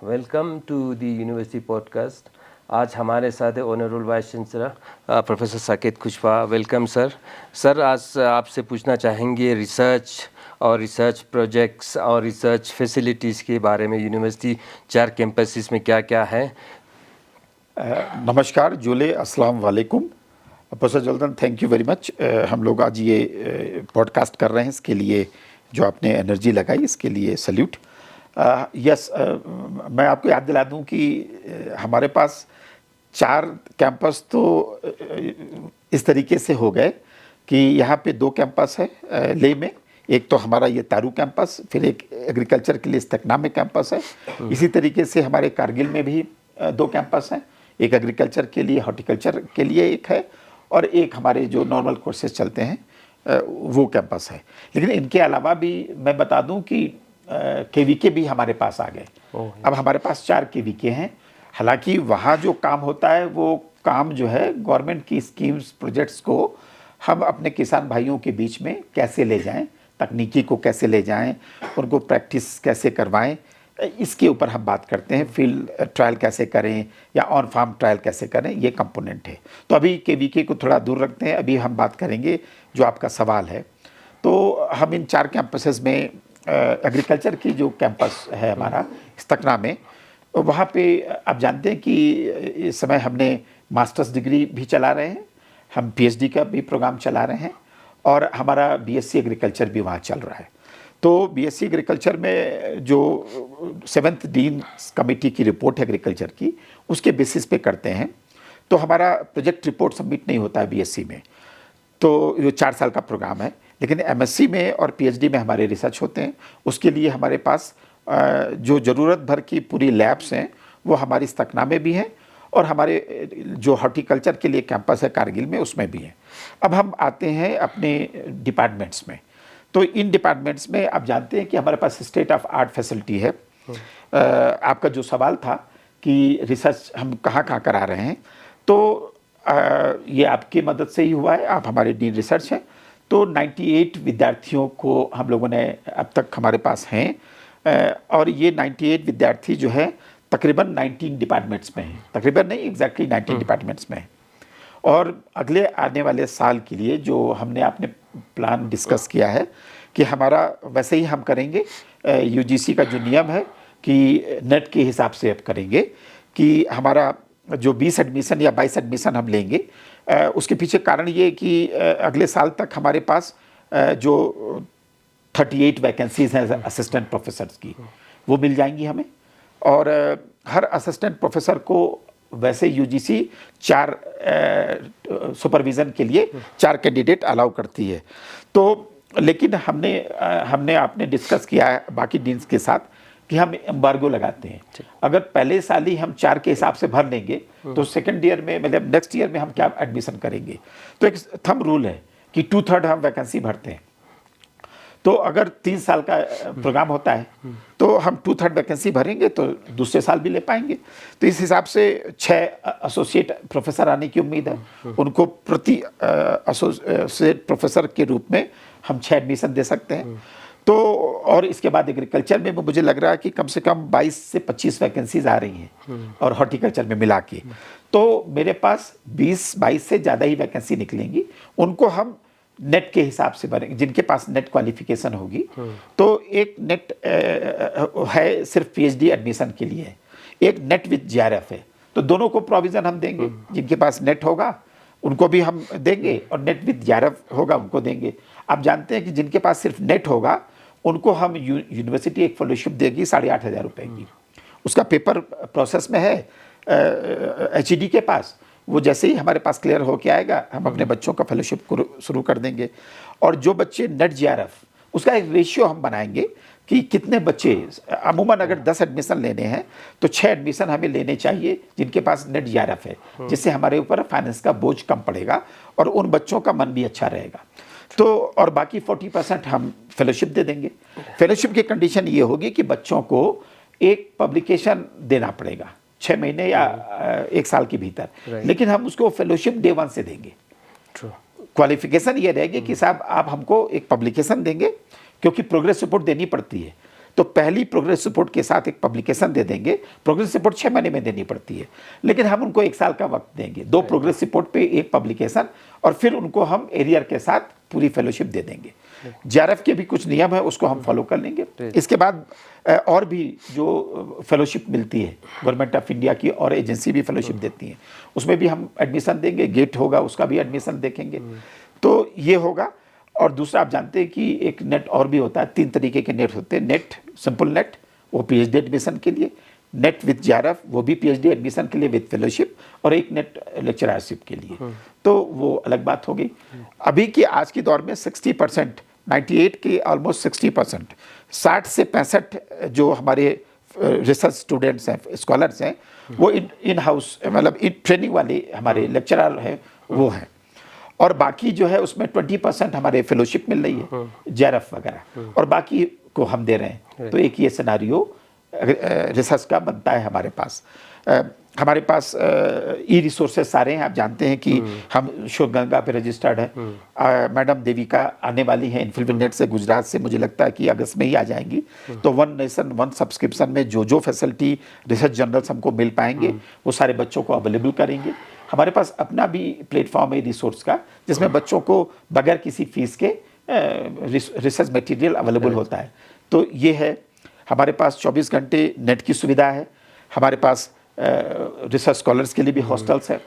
Welcome to the university podcast. आज हमारे साथ है honourable vice chancellor professor Saket Kushwaha. Welcome sir. Sir, आज आपसे पूछना चाहेंगे रिसर्च और रिसर्च प्रोजेक्ट्स और रिसर्च फैसिलिटीज़ के बारे में। यूनिवर्सिटी 4 कैंपसेस में क्या क्या है? नमस्कार जोले, अस्सलाम वालेकुम। प्रोफेसर जल्दन, थैंक यू वेरी मच। हम लोग आज ये पॉडकास्ट कर रहे हैं, इसके लिए जो आपने एनर्जी लगाई इसके लिए सल्यूट। यस, मैं आपको याद दिला दूं कि हमारे पास 4 कैंपस तो इस तरीके से हो गए कि यहाँ पे 2 कैंपस है ले में। एक तो हमारा ये तारू कैंपस, फिर एक एग्रीकल्चर के लिए इस्तकना में कैंपस है। इसी तरीके से हमारे कारगिल में भी 2 कैंपस हैं। एक एग्रीकल्चर के लिए, हॉर्टिकल्चर के लिए एक है, और एक हमारे जो नॉर्मल कोर्सेज चलते हैं वो कैंपस है। लेकिन इनके अलावा भी मैं बता दूं कि केवीके भी हमारे पास आ गए। अब हमारे पास 4 केवीके हैं। हालांकि वहाँ जो काम होता है वो काम जो है गवर्नमेंट की स्कीम्स, प्रोजेक्ट्स को हम अपने किसान भाइयों के बीच में कैसे ले जाएं, तकनीकी को कैसे ले जाएं, उनको प्रैक्टिस कैसे करवाएं, इसके ऊपर हम बात करते हैं। फील्ड ट्रायल कैसे करें या ऑन फार्म ट्रायल कैसे करें, ये कंपोनेंट है। तो अभी केवीके को थोड़ा दूर रखते हैं, अभी हम बात करेंगे जो आपका सवाल है। तो हम इन 4 कैंपसेस में एग्रीकल्चर की जो कैंपस है हमारा इस्तकना में, वहाँ पे आप जानते हैं कि इस समय हमने मास्टर्स डिग्री भी चला रहे हैं, हम पीएचडी का भी प्रोग्राम चला रहे हैं, और हमारा बीएससी एग्रीकल्चर भी वहाँ चल रहा है। तो बीएससी एग्रीकल्चर में जो 7th डीन कमेटी की रिपोर्ट है एग्रीकल्चर की, उसके बेसिस पे करते हैं। तो हमारा प्रोजेक्ट रिपोर्ट सबमिट नहीं होता है बीएससी में, तो ये 4 साल का प्रोग्राम है। लेकिन एमएससी में और पीएचडी में हमारे रिसर्च होते हैं। उसके लिए हमारे पास जो ज़रूरत भर की पूरी लैब्स हैं वो हमारी इस्तकना में भी हैं, और हमारे जो हॉर्टिकल्चर के लिए कैंपस है कारगिल में, उसमें भी है। अब हम आते हैं अपने डिपार्टमेंट्स में। तो इन डिपार्टमेंट्स में आप जानते हैं कि हमारे पास स्टेट ऑफ आर्ट फैसिलिटी है। आपका जो सवाल था कि रिसर्च हम कहाँ कहाँ करा रहे हैं, तो ये आपकी मदद से ही हुआ है। आप हमारे डीन रिसर्च हैं। तो 98 विद्यार्थियों को हम लोगों ने अब तक हमारे पास हैं, और ये 98 विद्यार्थी जो है तकरीबन 19 डिपार्टमेंट्स में हैं। तकरीबन नहीं, एग्जैक्टली 19 डिपार्टमेंट्स में हैं। और अगले आने वाले साल के लिए जो हमने अपने प्लान डिस्कस किया है कि हमारा वैसे ही हम करेंगे। यूजीसी का जो नियम है कि नेट के हिसाब से अब करेंगे कि हमारा जो 20 एडमिशन या 22 एडमिशन हम लेंगे, उसके पीछे कारण ये कि अगले साल तक हमारे पास जो 38 वैकेंसीज हैं असिस्टेंट प्रोफेसर्स की, वो मिल जाएंगी हमें। और हर असिस्टेंट प्रोफेसर को वैसे यूजीसी 4 सुपरविज़न के लिए 4 कैंडिडेट अलाउ करती है। तो लेकिन हमने आपने डिस्कस किया है बाकी डीन्स के साथ कि हम एम्बार्गो लगाते हैं। अगर पहले साल ही हम 4 के हिसाब से भर लेंगे तो सेकेंड ईयर में, मतलब नेक्स्ट ईयर में हम क्या एडमिशन करेंगे। तो एक थंब रूल है कि 2/3 हम वैकेंसी भरते हैं। तो अगर 3 साल का प्रोग्राम होता है तो हम 2/3 वैकेंसी भरेंगे तो दूसरे साल भी ले पाएंगे। तो इस हिसाब से 6 एसोसिएट प्रोफेसर आने की उम्मीद है। उनको प्रति एसोसिएट प्रोफेसर के रूप में हम 6 एडमिशन दे सकते हैं। तो और इसके बाद एग्रीकल्चर में मुझे लग रहा है कि कम से कम 22 से 25 वैकेंसीज आ रही हैं, और हॉर्टिकल्चर में मिला के तो मेरे पास 20-22 से ज़्यादा ही वैकेंसी निकलेंगी। उनको हम नेट के हिसाब से भरेंगे, जिनके पास नेट क्वालिफिकेशन होगी। तो एक नेट है सिर्फ पीएचडी एडमिशन के लिए, एक नेट विद जीआरएफ है। तो दोनों को प्रोविज़न हम देंगे। जिनके पास नेट होगा उनको भी हम देंगे, और नेट विद जीआरएफ होगा उनको देंगे। आप जानते हैं कि जिनके पास सिर्फ नेट होगा उनको हम यूनिवर्सिटी एक फेलोशिप देगी 8,500 रुपये की। उसका पेपर प्रोसेस में है एचईडी के पास। वो जैसे ही हमारे पास क्लियर होके आएगा, हम अपने बच्चों का फेलोशिप शुरू कर देंगे। और जो बच्चे नेट जीआरएफ, उसका एक रेशियो हम बनाएंगे कि कितने बच्चे, अमूमन अगर 10 एडमिशन लेने हैं तो 6 एडमिशन हमें लेने चाहिए जिनके पास नेट जीआरएफ है, जिससे हमारे ऊपर फाइनेंस का बोझ कम पड़ेगा और उन बच्चों का मन भी अच्छा रहेगा। तो और बाकी 40% हम फेलोशिप दे देंगे। फेलोशिप की कंडीशन ये होगी कि बच्चों को एक पब्लिकेशन देना पड़ेगा 6 महीने या 1 साल के भीतर, लेकिन हम उसको फेलोशिप डे 1 से देंगे। क्वालिफिकेशन ये रहेगी कि साहब आप हमको एक पब्लिकेशन देंगे, क्योंकि प्रोग्रेस रिपोर्ट देनी पड़ती है। तो पहली प्रोग्रेस रिपोर्ट के साथ एक पब्लिकेशन दे देंगे। प्रोग्रेस रिपोर्ट 6 महीने में देनी पड़ती है, लेकिन हम उनको 1 साल का वक्त देंगे, 2 प्रोग्रेस रिपोर्ट पे एक पब्लिकेशन, और फिर उनको हम एरियर के साथ पूरी फेलोशिप दे देंगे। जेआरएफ के भी कुछ नियम है, उसको हम फॉलो कर लेंगे। इसके बाद और भी जो फेलोशिप मिलती है गवर्नमेंट ऑफ इंडिया की, और एजेंसी भी फेलोशिप देती है, उसमें भी हम एडमिशन देंगे। गेट होगा, उसका भी एडमिशन देखेंगे। तो ये होगा। और दूसरा, आप जानते हैं कि एक नेट और भी होता है, 3 तरीके के नेट होते हैं। नेट, सिंपल नेट, वो पीएचडी एडमिशन के लिए। नेट विद जेआरएफ, वो भी पीएचडी एडमिशन के लिए विद फेलोशिप। और एक नेट लेक्चरशिप के लिए। तो वो अलग बात हो गई। अभी की आज के दौर में 60%, 98 के ऑलमोस्ट 60%, 60 से 65 जो हमारे रिसर्च स्टूडेंट्स हैं, स्कॉलर्स हैं, वो इन हाउस मतलब इन ट्रेनिंग वाले हमारे लेक्चरर हैं, वो हैं। और बाकी जो है उसमें 20% हमारे फेलोशिप मिल रही है, जेआरएफ वगैरह, और बाकी को हम दे रहे हैं। तो एक ये सिनारियो रिसर्च का बनता है हमारे पास। हमारे पास ई रिसोर्सेज सारे हैं। आप जानते हैं कि हम शोधगंगा पे रजिस्टर्ड है। मैडम देविका आने वाली हैं इन्फिलनेट से, गुजरात से, मुझे लगता है कि अगस्त में ही आ जाएंगी। तो 1 नेशन 1 सब्सक्रिप्शन में जो फैसिलिटी रिसर्च जर्नल्स हमको मिल पाएंगे, वो सारे बच्चों को अवेलेबल करेंगे। हमारे पास अपना भी प्लेटफॉर्म है रिसोर्स का, जिसमें बच्चों को बगैर किसी फीस के रिसर्च मटेरियल अवेलेबल होता है। तो ये है। हमारे पास 24 घंटे नेट की सुविधा है। हमारे पास रिसर्च स्कॉलर्स के लिए भी हॉस्टल्स है।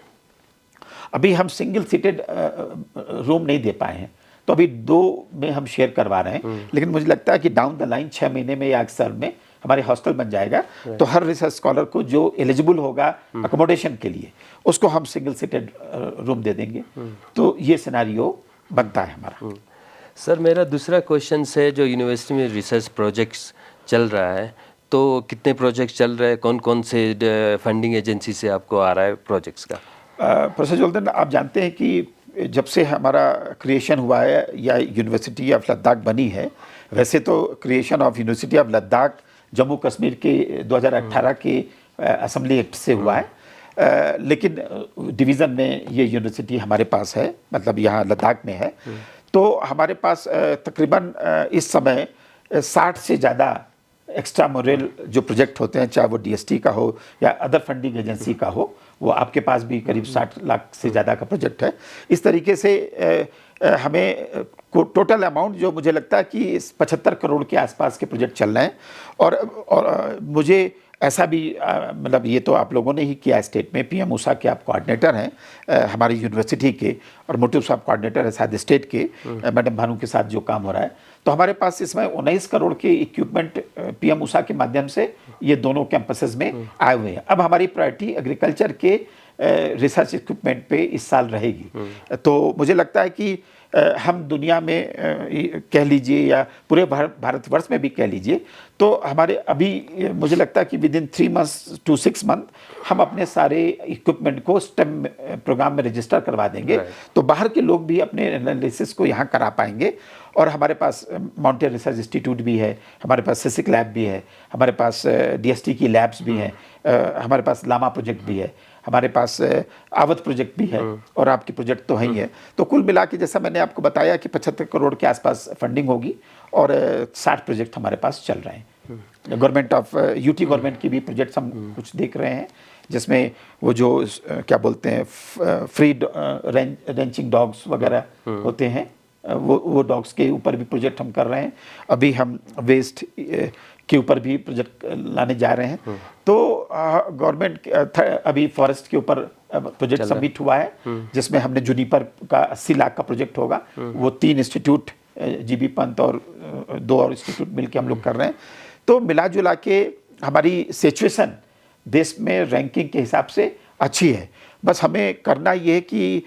अभी हम सिंगल सीटेड रूम नहीं दे पाए हैं, तो अभी 2 में हम शेयर करवा रहे हैं। लेकिन मुझे लगता है कि डाउन द लाइन 6 महीने में या अक्सर में हमारे हॉस्टल बन जाएगा। तो हर रिसर्च स्कॉलर को जो एलिजिबल होगा अकोमोडेशन के लिए, उसको हम सिंगल सीटेड रूम दे देंगे। तो ये सिनारियो बनता है हमारा। सर, मेरा दूसरा क्वेश्चन है, जो यूनिवर्सिटी में रिसर्च प्रोजेक्ट्स चल रहा है, तो कितने प्रोजेक्ट्स चल रहे हैं, कौन कौन से फंडिंग एजेंसी से आपको आ रहा है प्रोजेक्ट्स का? प्रोफेसर जोल्दन, आप जानते हैं कि जब से हमारा क्रिएशन हुआ है या यूनिवर्सिटी ऑफ लद्दाख बनी है, वैसे तो creation of university of Ladakh Jammu Kashmir के 2018 के असेंबली एक्ट से हुआ है। लेकिन डिवीज़न में ये यूनिवर्सिटी हमारे पास है, मतलब यहाँ लद्दाख में है। तो हमारे पास तकरीबन इस समय 60 से ज़्यादा एक्स्ट्रा मोरल जो प्रोजेक्ट होते हैं, चाहे वो डीएसटी का हो या अदर फंडिंग एजेंसी का हो, वो आपके पास भी करीब 60 लाख से ज़्यादा का प्रोजेक्ट है। इस तरीके से हमें टोटल अमाउंट जो मुझे लगता है कि 75 करोड़ के आसपास के प्रोजेक्ट चल रहे हैं। और मुझे ऐसा भी मतलब ये तो आप लोगों ने ही किया स्टेट में, पीएम ऊषा के आप कोऑर्डिनेटर हैं हमारी यूनिवर्सिटी के, और मोटिव साहब कोऑर्डिनेटर है शायद स्टेट के, मैडम भानु के साथ जो काम हो रहा है। तो हमारे पास इसमें 19 करोड़ के इक्विपमेंट पीएम ऊषा के माध्यम से ये दोनों कैंपसेस में आए हुए हैं। अब हमारी प्रायोरिटी एग्रीकल्चर के रिसर्च इक्विपमेंट पे इस साल रहेगी। तो मुझे लगता है कि हम दुनिया में कह लीजिए या पूरे भारतवर्ष में भी कह लीजिए, तो हमारे अभी मुझे लगता है कि with in 3 months to 6 month हम अपने सारे इक्विपमेंट को स्टेम प्रोग्राम में रजिस्टर करवा देंगे। तो बाहर के लोग भी अपने एनालिसिस को यहाँ करा पाएंगे। और हमारे पास माउंटेन रिसर्च इंस्टीट्यूट भी है, हमारे पास सिसिक लैब भी है, हमारे पास डीएसटी की लैब्स भी हैं, हमारे पास लामा प्रोजेक्ट भी है, हमारे पास आवत प्रोजेक्ट भी है, और आपकी प्रोजेक्ट तो है ही है। तो कुल मिला के जैसा मैंने आपको बताया कि 75 करोड़ के आसपास फंडिंग होगी, और 60 प्रोजेक्ट हमारे पास चल रहे हैं। गवर्नमेंट ऑफ यूटी गवर्नमेंट की भी प्रोजेक्ट्स हम कुछ देख रहे हैं, जिसमें वो जो क्या बोलते हैं फ्री रेंचिंग डॉग्स वगैरह होते हैं, वो डॉग्स के ऊपर भी प्रोजेक्ट हम कर रहे हैं। अभी हम वेस्ट के ऊपर भी प्रोजेक्ट लाने जा रहे हैं। तो गवर्नमेंट अभी फॉरेस्ट के ऊपर प्रोजेक्ट सबमिट हुआ है, जिसमें हमने जूनिपर का 80 लाख का प्रोजेक्ट होगा। वो 3 इंस्टीट्यूट जीबी पंत और 2 और इंस्टीट्यूट मिलकर हम लोग कर रहे हैं। तो मिला जुला के हमारी सिचुएशन देश में रैंकिंग के हिसाब से अच्छी है। बस हमें करना ये है कि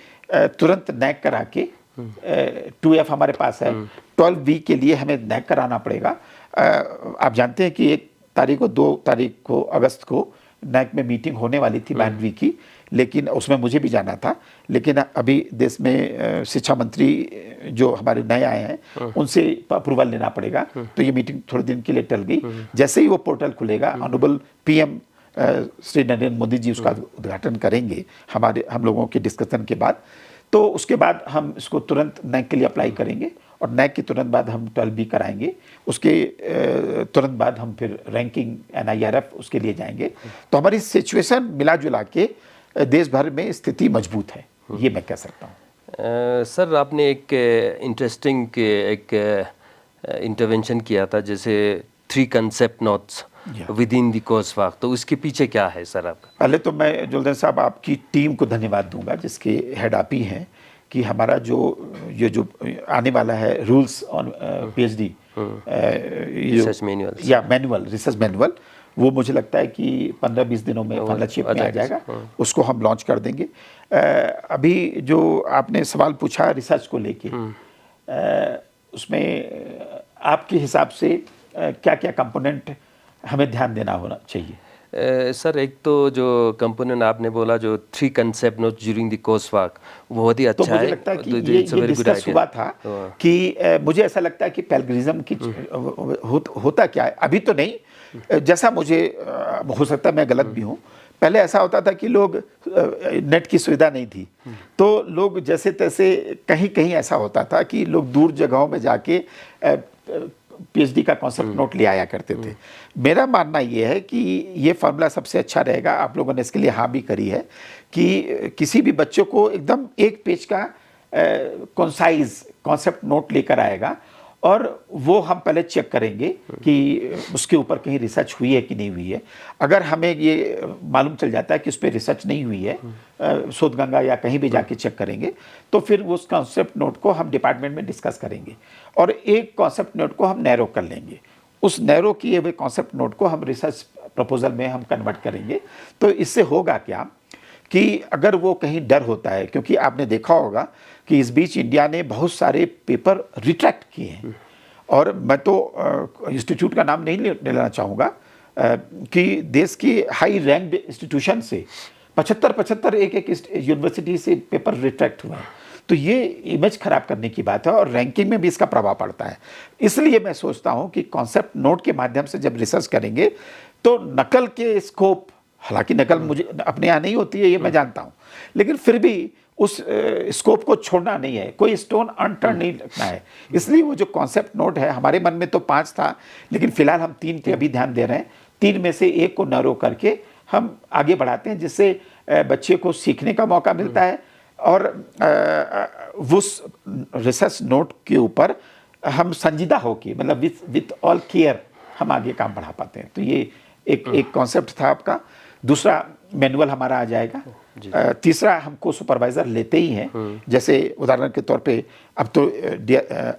तुरंत नैक करा के 2F हमारे पास है, 12V के लिए हमें नैक कराना पड़ेगा। आप जानते हैं कि 1 तारीख को 2 तारीख को अगस्त को नैक में मीटिंग होने वाली थी बैंडवी की, लेकिन उसमें मुझे भी जाना था। लेकिन अभी देश में शिक्षा मंत्री जो हमारे नए आए हैं, उनसे अप्रूवल लेना पड़ेगा। तो ये मीटिंग थोड़े दिन के लिए टल गई। जैसे ही वो पोर्टल खुलेगा, ऑनरेबल पीएम श्री नरेंद्र मोदी जी उसका उद्घाटन करेंगे हम लोगों के डिस्कशन के बाद। तो उसके बाद हम इसको तुरंत नैक के लिए अप्लाई करेंगे और नैक के तुरंत बाद हम 12B कराएंगे, उसके तुरंत बाद हम फिर रैंकिंग NIRF उसके लिए जाएंगे। तो हमारी सिचुएशन मिला जुला के देश भर में स्थिति मजबूत है, ये मैं कह सकता हूँ। सर आपने एक इंटरेस्टिंग एक इंटरवेंशन किया था, जैसे 3 concept notes with in the course work, तो उसके पीछे क्या है सर आपका? पहले तो मैं जुल्दन साहब आपकी टीम को धन्यवाद दूंगा, जिसके हेड आप ही हैं, कि हमारा ये जो आने वाला है rules on PhD research manual या मैनुअल, रिसर्च मैनुअल, वो मुझे लगता है कि 15-20 दिनों में फाइनलशिप में आ जाएगा, उसको हम लॉन्च कर देंगे। अभी जो आपने सवाल पूछा रिसर्च को लेके, उसमें आपके हिसाब से क्या क्या कंपोनेंट हमें ध्यान देना होना चाहिए? सर एक तो जो कंपोनेंट आपने बोला, जो 3 concept note during the course work, बहुत ही अच्छा है। तो मुझे लगता है कि ये डिस्कस हुआ था कि मुझे ऐसा लगता है कि पैलग्रिज्म की होता क्या है, अभी तो नहीं, जैसा मुझे हो सकता है मैं गलत भी हूँ, पहले ऐसा होता था कि लोग नेट की सुविधा नहीं थी, तो लोग जैसे तैसे कहीं कहीं ऐसा होता था कि लोग दूर जगहों में जाके PhD का कॉन्सेप्ट नोट ले आया करते थे। मेरा मानना ये है कि ये फॉर्मूला सबसे अच्छा रहेगा, आप लोगों ने इसके लिए हाँ भी करी है, कि किसी भी बच्चों को एकदम 1 पेज का कॉन्साइज कॉन्सेप्ट नोट लेकर आएगा, और वो हम पहले चेक करेंगे कि उसके ऊपर कहीं रिसर्च हुई है कि नहीं हुई है। अगर हमें ये मालूम चल जाता है कि उस पर रिसर्च नहीं हुई है, शोधगंगा या कहीं भी जाके चेक करेंगे, तो फिर उस कॉन्सेप्ट नोट को हम डिपार्टमेंट में डिस्कस करेंगे, और एक कॉन्सेप्ट नोट को हम नैरो कर लेंगे। उस नैरो किए हुए कॉन्सेप्ट नोट को हम रिसर्च प्रपोजल में हम कन्वर्ट करेंगे। तो इससे होगा क्या कि अगर वो कहीं डर होता है, क्योंकि आपने देखा होगा कि इस बीच इंडिया ने बहुत सारे पेपर रिट्रैक्ट किए हैं, और मैं तो इंस्टीट्यूट का नाम नहीं लेना चाहूँगा, कि देश की हाई रैंक्ड इंस्टीट्यूशन से 75 एक यूनिवर्सिटी से पेपर रिट्रैक्ट हुए हैं। तो ये इमेज खराब करने की बात है, और रैंकिंग में भी इसका प्रभाव पड़ता है। इसलिए मैं सोचता हूँ कि कॉन्सेप्ट नोट के माध्यम से जब रिसर्च करेंगे, तो नकल के स्कोप, हालांकि नकल मुझे अपने यहाँ नहीं होती है, ये मैं जानता हूँ, लेकिन फिर भी उस स्कोप को छोड़ना नहीं है, कोई स्टोन अनटर्न नहीं रखना है। इसलिए वो जो कॉन्सेप्ट नोट है, हमारे मन में तो 5 था, लेकिन फिलहाल हम 3 पे अभी ध्यान दे रहे हैं। 3 में से 1 को नैरो करके हम आगे बढ़ाते हैं, जिससे बच्चे को सीखने का मौका मिलता है, और उस रिसर्च नोट के ऊपर हम संजीदा होके, मतलब विथ ऑल केयर हम आगे काम बढ़ा पाते हैं। तो ये एक कॉन्सेप्ट था आपका। दूसरा, मैनुअल हमारा आ जाएगा। तीसरा, हमको सुपरवाइजर लेते ही हैं, जैसे उदाहरण के तौर पे अब तो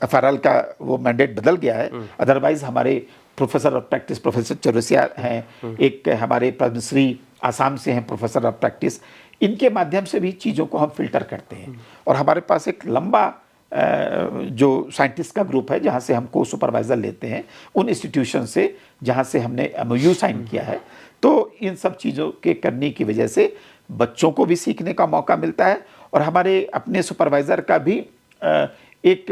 FRL का वो मैंडेट बदल गया है, अदरवाइज हमारे professor of practice professor Chaurasia हैं, एक हमारे पद्मश्री आसाम से हैं प्रोफेसर ऑफ प्रैक्टिस, इनके माध्यम से भी चीज़ों को हम फिल्टर करते हैं। और हमारे पास एक लंबा जो साइंटिस्ट का ग्रुप है, जहाँ से हमको सुपरवाइज़र लेते हैं उन इंस्टीट्यूशन से जहाँ से हमने MOU साइन किया है। तो इन सब चीज़ों के करने की वजह से बच्चों को भी सीखने का मौका मिलता है, और हमारे अपने सुपरवाइज़र का भी एक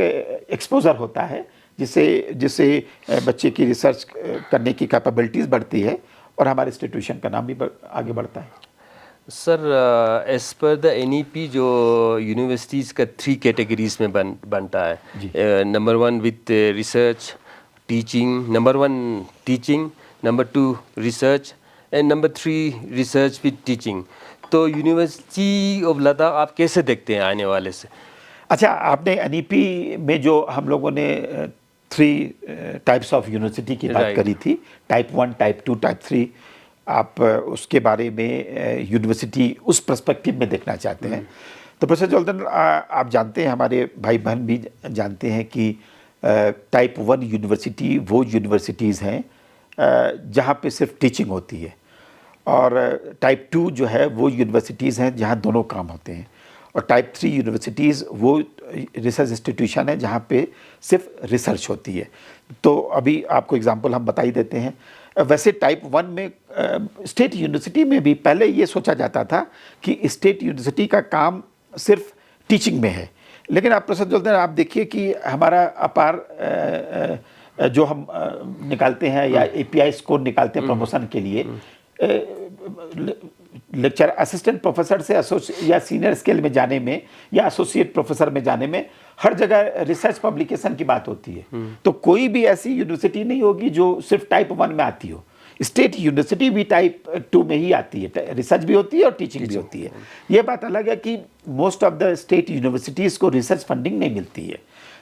एक्सपोजर होता है, जिससे बच्चे की रिसर्च करने की कैपेबिलिटीज़ बढ़ती है, और हमारे इंस्टीट्यूशन का नाम भी आगे बढ़ता है। Sir as per the NEP जो यूनिवर्सिटीज़ का 3 कैटेगरीज में बनता है। Number 1 with research teaching, number 1 teaching, number 2 research, and number 3 research with teaching. तो यूनिवर्सिटी ऑफ लद्दाख आप कैसे देखते हैं आने वाले से? अच्छा, आपने NEP में जो हम लोगों ने 3 टाइप्स ऑफ यूनिवर्सिटी की बात करी थी, टाइप 1, टाइप 2, टाइप 3, आप उसके बारे में यूनिवर्सिटी उस पर्सपेक्टिव में देखना चाहते हैं। तो प्रोफेसर जॉर्डन, आप जानते हैं, हमारे भाई बहन भी जानते हैं कि टाइप 1 यूनिवर्सिटी वो यूनिवर्सिटीज़ हैं जहाँ पे सिर्फ टीचिंग होती है, और टाइप 2 जो है वो यूनिवर्सिटीज़ हैं जहाँ दोनों काम होते हैं, और टाइप 3 यूनिवर्सिटीज़ वो रिसर्च इंस्टीट्यूशन है जहाँ पे सिर्फ रिसर्च होती है। तो अभी आपको एग्जांपल हम बता ही देते हैं। वैसे टाइप 1 में स्टेट यूनिवर्सिटी में भी पहले ये सोचा जाता था कि स्टेट यूनिवर्सिटी का काम सिर्फ टीचिंग में है, लेकिन आप प्रोफेसर जॉर्डन, आप देखिए कि हमारा अपार जो हम निकालते हैं या API स्कोर निकालते हैं प्रमोशन के लिए, लेक्चर असिस्टेंट प्रोफेसर से या सीनियर स्केल में जाने में या एसोसिएट प्रोफेसर में जाने में हर जगह रिसर्च पब्लिकेशन की बात होती है। तो कोई भी ऐसी यूनिवर्सिटी नहीं होगी जो सिर्फ टाइप 1 में आती हो। स्टेट यूनिवर्सिटी भी टाइप 2 में ही आती है, रिसर्च भी होती है और टीचिंग भी होती है। ये बात अलग है कि most of the state universities को रिसर्च फंडिंग नहीं मिलती है,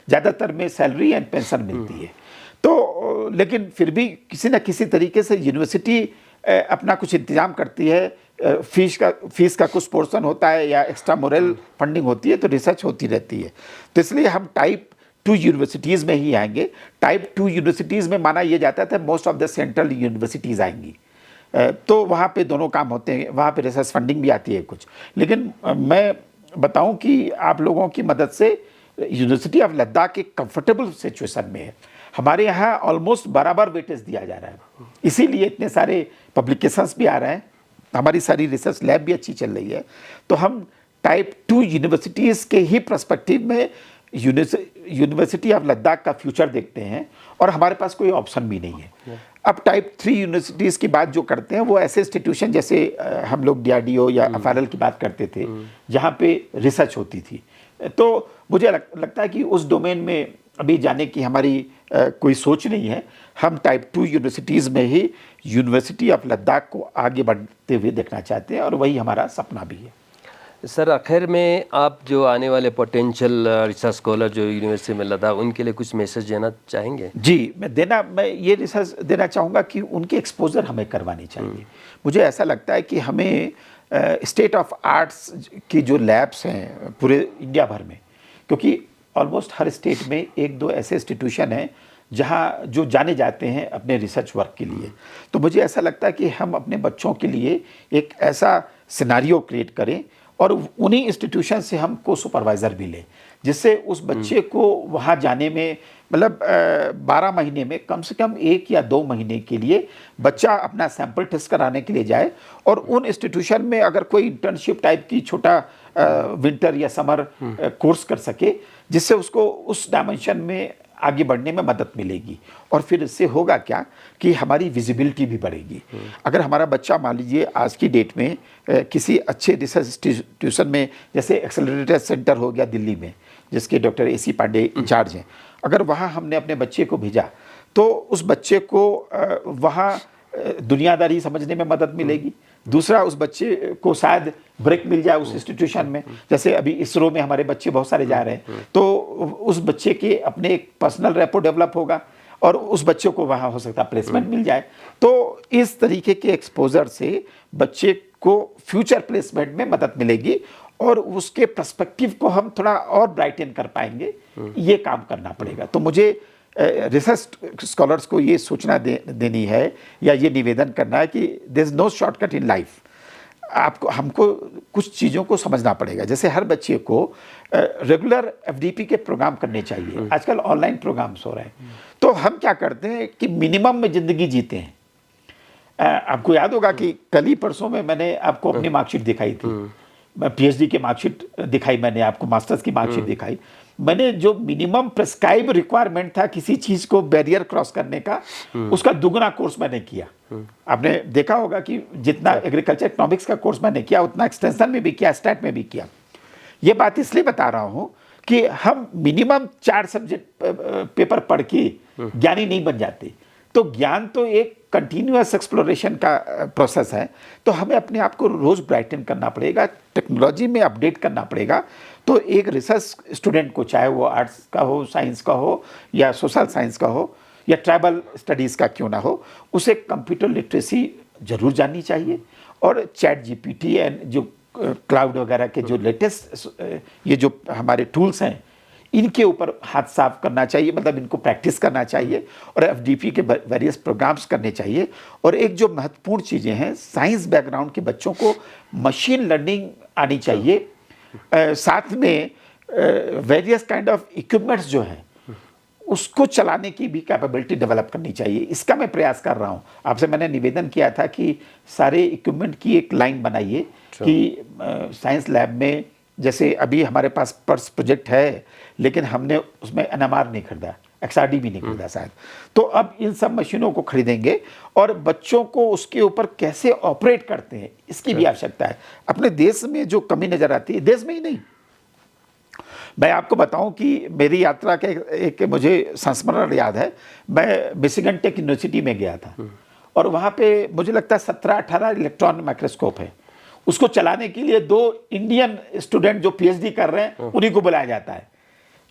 ज़्यादातर में सैलरी एंड पेंशन मिलती है। तो लेकिन फिर भी किसी न किसी तरीके से यूनिवर्सिटी अपना कुछ इंतजाम करती है, फीस का कुछ पोर्शन होता है या एक्स्ट्रा मोरल फंडिंग होती है, तो रिसर्च होती रहती है। तो इसलिए हम टाइप 2 यूनिवर्सिटीज़ में ही आएंगे। टाइप 2 यूनिवर्सिटीज़ में माना यह जाता था most of the central universities आएंगी, तो वहाँ पे दोनों काम होते हैं, वहाँ पे रिसर्च फंडिंग भी आती है कुछ। लेकिन मैं बताऊँ कि आप लोगों की मदद से यूनिवर्सिटी ऑफ लद्दाख एक कंफर्टेबल सिचुएशन में है। हमारे यहाँ ऑलमोस्ट बराबर वेटेज दिया जा रहा है, इसीलिए इतने सारे पब्लिकेशंस भी आ रहे हैं, हमारी सारी रिसर्च लैब भी अच्छी चल रही है। तो हम टाइप 2 यूनिवर्सिटीज़ के ही पर्सपेक्टिव में यूनिवर्सिटी ऑफ लद्दाख का फ्यूचर देखते हैं, और हमारे पास कोई ऑप्शन भी नहीं है। अब टाइप 3 यूनिवर्सिटीज़ की बात जो करते हैं वो ऐसे इंस्टीट्यूशन जैसे हम लोग DRDO या FRL की बात करते थे, जहाँ पे रिसर्च होती थी। तो मुझे लगता है कि उस डोमेन में अभी जाने की हमारी कोई सोच नहीं है। हम टाइप 2 यूनिवर्सिटीज़ में ही यूनिवर्सिटी ऑफ लद्दाख को आगे बढ़ते हुए देखना चाहते हैं, और वही हमारा सपना भी है। सर आखिर में आप जो आने वाले पोटेंशियल रिसर्च स्कॉलर जो यूनिवर्सिटी में लद्दाख, उनके लिए कुछ मैसेज देना चाहेंगे? जी, मैं ये रिसर्च देना चाहूँगा कि उनके एक्सपोजर हमें करवानी चाहिए। मुझे ऐसा लगता है कि हमें स्टेट ऑफ आर्ट्स की जो लैब्स हैं पूरे इंडिया भर में, क्योंकि ऑलमोस्ट हर स्टेट में 1-2 ऐसे इंस्टीट्यूशन हैं जहाँ जो जाने जाते हैं अपने रिसर्च वर्क के लिए। तो मुझे ऐसा लगता है कि हम अपने बच्चों के लिए एक ऐसा सिनेरियो क्रिएट करें, और उन्हीं इंस्टीट्यूशन से हमको सुपरवाइज़र भी लें, जिससे उस बच्चे को वहाँ जाने में मतलब 12 महीने में कम से कम 1 या 2 महीने के लिए बच्चा अपना सैंपल टेस्ट कराने के लिए जाए, और उन इंस्टीट्यूशन में अगर कोई इंटर्नशिप टाइप की छोटा विंटर या समर कोर्स कर सके, जिससे उसको उस डायमेंशन में आगे बढ़ने में मदद मिलेगी। और फिर इससे होगा क्या कि हमारी विजिबिलिटी भी बढ़ेगी। अगर हमारा बच्चा मान लीजिए आज की डेट में किसी अच्छे रिसर्च इंस्टीट्यूशन में, जैसे एक्सेलरेटर सेंटर हो गया दिल्ली में, जिसके डॉक्टर AC पांडे इंचार्ज हैं, अगर वहाँ हमने अपने बच्चे को भेजा तो उस बच्चे को वहाँ दुनियादारी समझने में मदद मिलेगी। दूसरा, उस बच्चे को शायद ब्रेक मिल जाए उस इंस्टीट्यूशन में, जैसे अभी इसरो में हमारे बच्चे बहुत सारे जा रहे हैं, तो उस बच्चे के अपने एक पर्सनल रेपो डेवलप होगा, और उस बच्चे को वहाँ हो सकता है प्लेसमेंट मिल जाए। तो इस तरीके के एक्सपोजर से बच्चे को फ्यूचर प्लेसमेंट में मदद मिलेगी, और उसके पर्सपेक्टिव को हम थोड़ा और ब्राइटन कर पाएंगे। ये काम करना पड़ेगा। तो मुझे रिसर्च स्कॉलर्स को ये सूचना देनी है या ये निवेदन करना है कि there is no shortcut in life. हमको कुछ चीज़ों को समझना पड़ेगा। जैसे हर बच्चे को रेगुलर FDP के प्रोग्राम करने चाहिए। आजकल ऑनलाइन प्रोग्राम्स हो रहे हैं, तो हम क्या करते हैं कि मिनिमम में ज़िंदगी जीते हैं। आपको याद होगा कि कल ही परसों में मैंने आपको अपनी मार्कशीट दिखाई थी, PhD की मार्कशीट दिखाई, मैंने आपको मास्टर्स की मार्कशीट दिखाई। मैंने जो मिनिमम प्रेस्क्राइब रिक्वायरमेंट था किसी चीज़ को बैरियर क्रॉस करने का, उसका दुगना कोर्स मैंने किया। आपने देखा होगा कि जितना एग्रीकल्चर इकोनॉमिक्स का कोर्स मैंने किया, उतना एक्सटेंशन में भी किया, स्टैट में भी किया। ये बात इसलिए बता रहा हूँ कि हम मिनिमम 4 सब्जेक्ट पेपर पढ़ के ज्ञानी नहीं बन जाते। तो ज्ञान तो एक कंटिन्यूअस एक्सप्लोरेशन का प्रोसेस है। तो हमें अपने आप को रोज़ ब्राइटन करना पड़ेगा, टेक्नोलॉजी में अपडेट करना पड़ेगा। तो एक रिसर्च स्टूडेंट को, चाहे वो आर्ट्स का हो, साइंस का हो, या सोशल साइंस का हो, या ट्राइबल स्टडीज़ का क्यों ना हो, उसे कंप्यूटर लिटरेसी ज़रूर जाननी चाहिए। और ChatGPT एंड जो क्लाउड वगैरह के जो लेटेस्ट ये जो हमारे टूल्स हैं, इनके ऊपर हाथ साफ करना चाहिए, मतलब इनको प्रैक्टिस करना चाहिए, और FDP के वेरियस प्रोग्राम्स करने चाहिए। और एक जो महत्वपूर्ण चीज़ें हैं, साइंस बैकग्राउंड के बच्चों को मशीन लर्निंग आनी चाहिए। साथ में वेरियस काइंड ऑफ इक्विपमेंट्स जो हैं उसको चलाने की भी कैपेबिलिटी डेवलप करनी चाहिए। इसका मैं प्रयास कर रहा हूँ। आपसे मैंने निवेदन किया था कि सारे इक्विपमेंट की एक लाइन बनाइए कि साइंस लैब में, जैसे अभी हमारे पास पर्स प्रोजेक्ट है, लेकिन हमने उसमें NMR नहीं खरीदा, XRD भी नहीं खरीदा शायद। तो अब इन सब मशीनों को खरीदेंगे और बच्चों को उसके ऊपर कैसे ऑपरेट करते हैं इसकी भी आवश्यकता है। अपने देश में जो कमी नजर आती है, देश में ही नहीं, मैं आपको बताऊं कि मेरी यात्रा के एक मुझे संस्मरण याद है। मैं मिशिगन टेक यूनिवर्सिटी में गया था और वहाँ पे मुझे लगता है 17-18 इलेक्ट्रॉन माइक्रोस्कोप है। उसको चलाने के लिए 2 इंडियन स्टूडेंट जो PhD कर रहे हैं उन्हीं को बुलाया जाता है।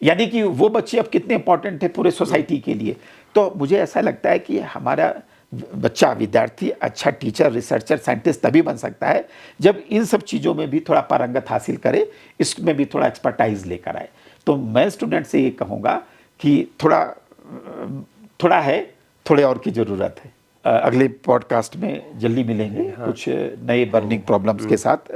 यानी कि वो बच्चे अब कितने इंपॉर्टेंट थे पूरे सोसाइटी के लिए। तो मुझे ऐसा लगता है कि हमारा बच्चा, विद्यार्थी अच्छा टीचर, रिसर्चर, साइंटिस्ट तभी बन सकता है जब इन सब चीज़ों में भी थोड़ा पारंगत हासिल करे, इसमें भी थोड़ा एक्सपर्टाइज लेकर आए। तो मैं स्टूडेंट से ये कहूँगा कि थोड़ा है, थोड़े और की ज़रूरत है। अगले पॉडकास्ट में जल्दी मिलेंगे कुछ नए बर्निंग प्रॉब्लम्स के साथ।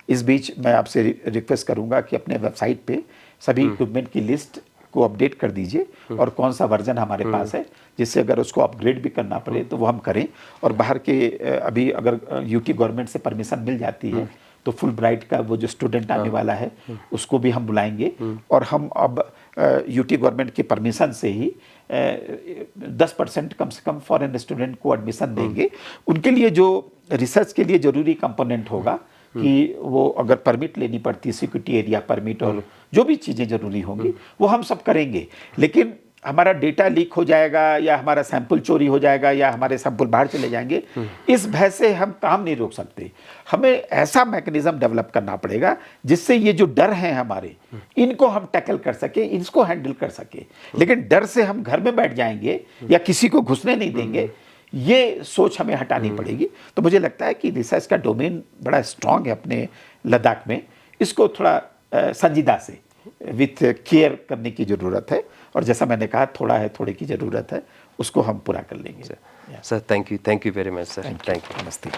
इस बीच मैं आपसे रिक्वेस्ट करूंगा कि अपने वेबसाइट पे सभी इक्विपमेंट की लिस्ट को अपडेट कर दीजिए और कौन सा वर्जन हमारे पास है, जिससे अगर उसको अपग्रेड भी करना पड़े तो वो हम करें। और बाहर के अभी अगर UT गवर्नमेंट से परमिशन मिल जाती है तो फुल ब्राइट का वो जो स्टूडेंट आने वाला है उसको भी हम बुलाएंगे। और हम अब UT गवर्नमेंट की परमिशन से ही 10% कम से कम फॉरेन स्टूडेंट को एडमिशन देंगे। उनके लिए जो रिसर्च के लिए जरूरी कंपोनेंट होगा कि वो अगर परमिट लेनी पड़ती, सिक्योरिटी एरिया परमिट और जो भी चीज़ें जरूरी होंगी वो हम सब करेंगे। लेकिन हमारा डेटा लीक हो जाएगा या हमारा सैंपल चोरी हो जाएगा या हमारे सैंपल बाहर चले जाएंगे, इस भय से हम काम नहीं रोक सकते। हमें ऐसा मैकेनिज्म डेवलप करना पड़ेगा जिससे ये जो डर हैं हमारे, इनको हम टैकल कर सके, इसको हैंडल कर सके। लेकिन डर से हम घर में बैठ जाएंगे या किसी को घुसने नहीं देंगे, ये सोच हमें हटानी पड़ेगी। तो मुझे लगता है कि रिसर्च का डोमेन बड़ा स्ट्रांग है अपने लद्दाख में, इसको थोड़ा संजीदा से विथ केयर करने की ज़रूरत है। और जैसा मैंने कहा, थोड़ा है, थोड़े की ज़रूरत है, उसको हम पूरा कर लेंगे। Sir thank you very much sir. Thank you. नमस्ते।